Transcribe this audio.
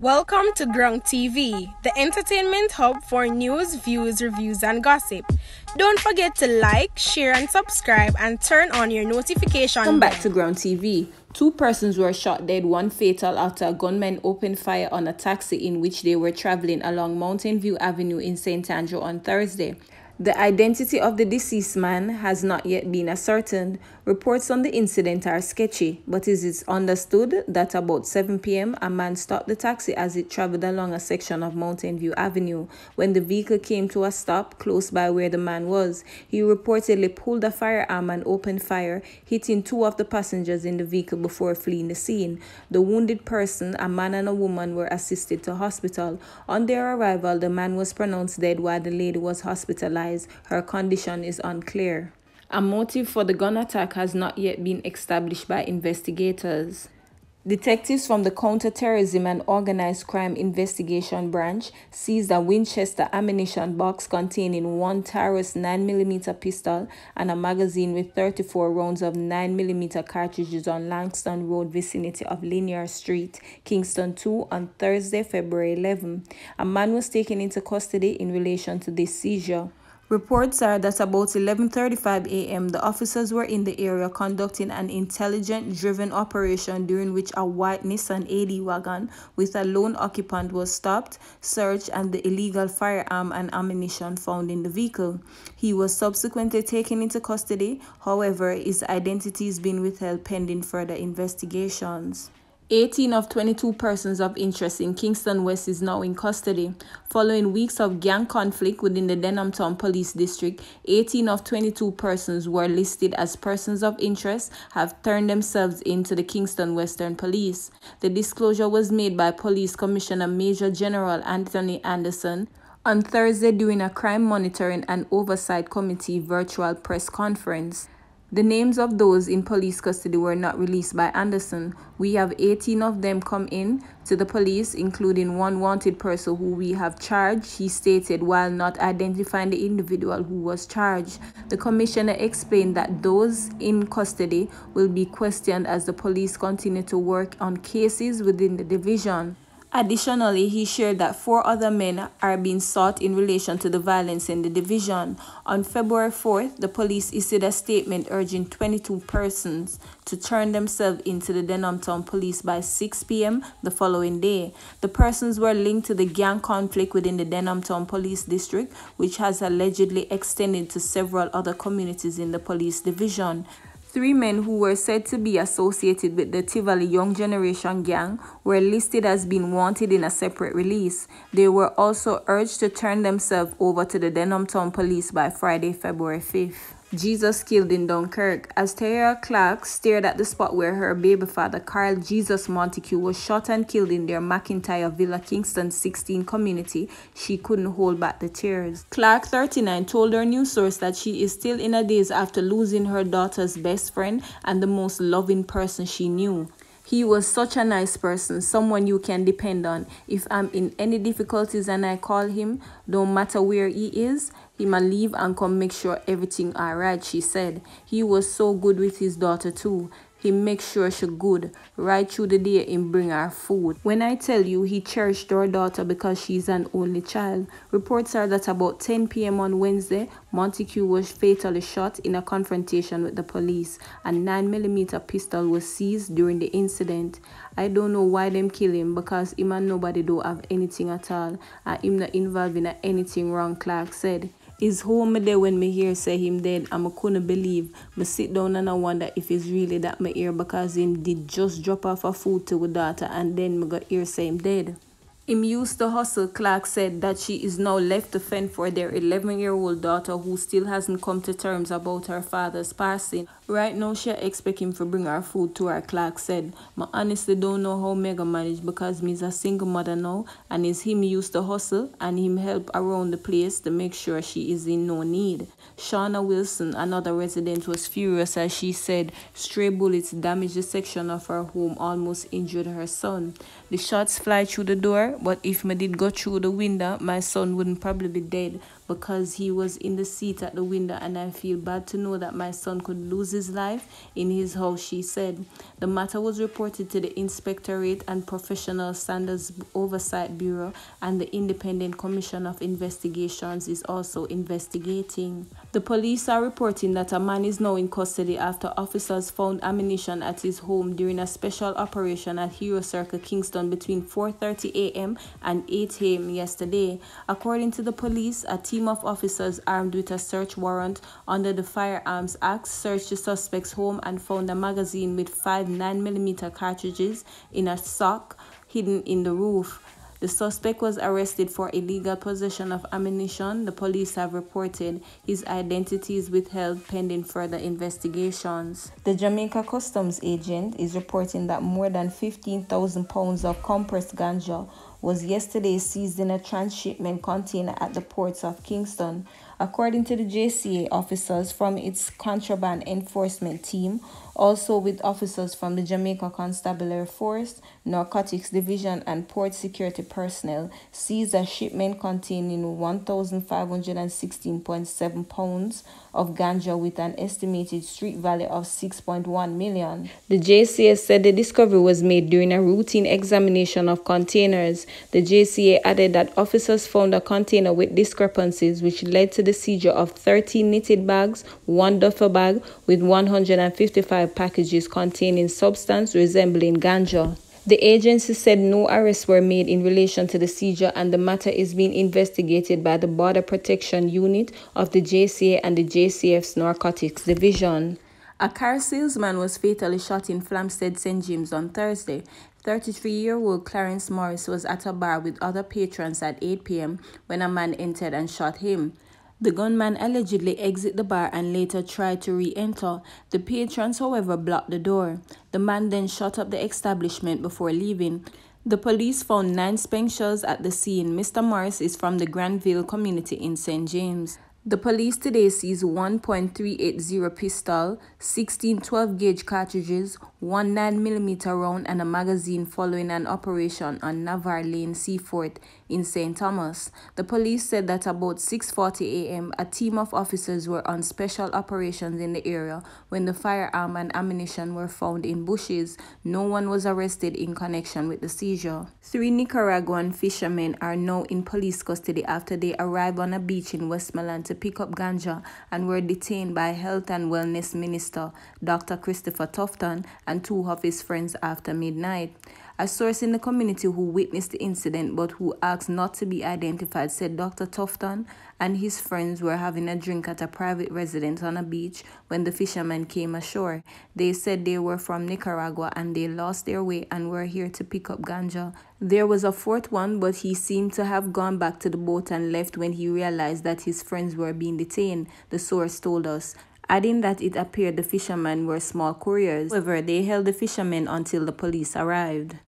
Welcome to GRUNG TV, the entertainment hub for news, views, reviews, and gossip. Don't forget to like, share, and subscribe, and turn on your notification bell. Welcome back to GRUNG TV. 2 persons were shot dead, 1 fatal after a gunman opened fire on a taxi in which they were traveling along Mountain View Avenue in St. Andrew on Thursday. The identity of the deceased man has not yet been ascertained. Reports on the incident are sketchy, but it is understood that about 7 p.m. a man stopped the taxi as it traveled along a section of Mountain View Avenue. When the vehicle came to a stop close by where the man was, he reportedly pulled a firearm and opened fire, hitting 2 of the passengers in the vehicle before fleeing the scene. The wounded person, a man and a woman, were assisted to hospital. On their arrival, the man was pronounced dead while the lady was hospitalized. Her condition is unclear. A motive for the gun attack has not yet been established by investigators. Detectives from the Counterterrorism and Organized Crime Investigation Branch seized a Winchester ammunition box containing 1 Taurus 9mm pistol and a magazine with 34 rounds of 9mm cartridges on Langston Road, vicinity of Linear Street, Kingston 2, on Thursday, February 11. A man was taken into custody in relation to this seizure. Reports are that about 11:35 a.m. the officers were in the area conducting an intelligence-driven operation during which a white Nissan AD wagon with a lone occupant was stopped, searched, and the illegal firearm and ammunition found in the vehicle. He was subsequently taken into custody. However, his identity is being withheld pending further investigations. 18 of 22 persons of interest in Kingston West is now in custody. Following weeks of gang conflict within the Denhamtown Police District, 18 of 22 persons who are listed as persons of interest have turned themselves in to the Kingston Western Police. The disclosure was made by Police Commissioner Major General Anthony Anderson on Thursday during a Crime Monitoring and Oversight Committee virtual press conference. The names of those in police custody were not released by Anderson. We have 18 of them come in to the police, including 1 wanted person who we have charged, he stated, while not identifying the individual who was charged. The commissioner explained that those in custody will be questioned as the police continue to work on cases within the division. Additionally, he shared that 4 other men are being sought in relation to the violence in the division. On February 4th, the police issued a statement urging 22 persons to turn themselves into the Denhamtown Police by 6 p.m. the following day. The persons were linked to the gang conflict within the Denhamtown Police District, which has allegedly extended to several other communities in the police division. 3 men who were said to be associated with the Tivoli Young Generation gang were listed as being wanted in a separate release. They were also urged to turn themselves over to the Denhamtown Police by Friday, February 5th. Jesus killed in Dunkirk. As Tara Clark stared at the spot where her baby father, Carl Jesus Montague, was shot and killed in their McIntyre Villa Kingston 16 community, she couldn't hold back the tears. Clark, 39, told her news source that she is still in a daze after losing her daughter's best friend and the most loving person she knew. He was such a nice person, someone you can depend on. If I'm in any difficulties and I call him, don't matter where he is, he'ma leave and come make sure everything alright, she said. He was so good with his daughter too. He makes sure she good. Right through the day him bring her food. When I tell you he cherished our daughter because she's an only child. Reports are that about 10 p.m. on Wednesday, Montague was fatally shot in a confrontation with the police. A 9mm pistol was seized during the incident. I don't know why them kill him because him and nobody don't have anything at all. And him not involved in anything wrong, Clark said. Is home there when me hear say him dead and I couldn't believe. Me sit down and I wonder if it's really that me hear because him did just drop off a food to a daughter and then me got hear say him dead. Him used to hustle, Clark said that she is now left to fend for their 11-year-old daughter who still hasn't come to terms about her father's passing. Right now, she expect him to bring her food to her, Clark said. I honestly don't know how Mega managed because me's a single mother now and it's him used to hustle and him help around the place to make sure she is in no need. Shauna Wilson, another resident, was furious as she said stray bullets damaged the section of her home, almost injured her son. The shots fly through the door, but if me did go through the window, my son wouldn't probably be dead. because he was in the seat at the window, and I feel bad to know that my son could lose his life in his house, she said. The matter was reported to the Inspectorate and Professional Standards Oversight Bureau, and the Independent Commission of Investigations is also investigating. The police are reporting that a man is now in custody after officers found ammunition at his home during a special operation at Hero Circle, Kingston between 4:30 a.m. and 8 a.m. yesterday. According to the police, a team of officers armed with a search warrant under the Firearms Act searched the suspect's home and found a magazine with 5 9mm cartridges in a sock hidden in the roof. The suspect was arrested for illegal possession of ammunition, the police have reported. His identity is withheld pending further investigations. The Jamaica Customs agent is reporting that more than 15,000 pounds of compressed ganja was yesterday seized in a transshipment container at the ports of Kingston. According to the JCA, officers from its contraband enforcement team, also with officers from the Jamaica Constabulary Force, Narcotics Division, and Port Security personnel, seized a shipment containing 1,516.7 pounds of ganja with an estimated street value of 6.1 million. The JCA said the discovery was made during a routine examination of containers. The JCA added that officers found a container with discrepancies, which led to the seizure of 13 knitted bags, 1 duffel bag with 155 packages containing substance resembling ganja. The agency said no arrests were made in relation to the seizure, and the matter is being investigated by the Border Protection Unit of the JCA and the JCF's Narcotics Division. A car salesman was fatally shot in Flamstead, St. James on Thursday. 33-year-old Clarence Morris was at a bar with other patrons at 8 p.m. when a man entered and shot him. The gunman allegedly exited the bar and later tried to re-enter. The patrons, however, blocked the door. The man then shot up the establishment before leaving. The police found 9 spent shells at the scene. Mr. Morris is from the Granville community in St. James. The police today seized 1.380 pistol, 16 12-gauge cartridges, 1 9mm round and a magazine following an operation on Navarre Lane, Seafort in St. Thomas. The police said that about 6:40 a.m. a team of officers were on special operations in the area when the firearm and ammunition were found in bushes. No one was arrested in connection with the seizure. 3 Nicaraguan fishermen are now in police custody after they arrived on a beach in Westmoreland to pick up ganja and were detained by Health and Wellness Minister Dr. Christopher Tufton and 2 of his friends after midnight. A source in the community who witnessed the incident but who asked not to be identified said Dr. Tufton and his friends were having a drink at a private residence on a beach when the fishermen came ashore. They said they were from Nicaragua and they lost their way and were here to pick up ganja. There was a 4th one, but he seemed to have gone back to the boat and left when he realized that his friends were being detained, the source told us, adding that it appeared the fishermen were small couriers. However, they held the fishermen until the police arrived.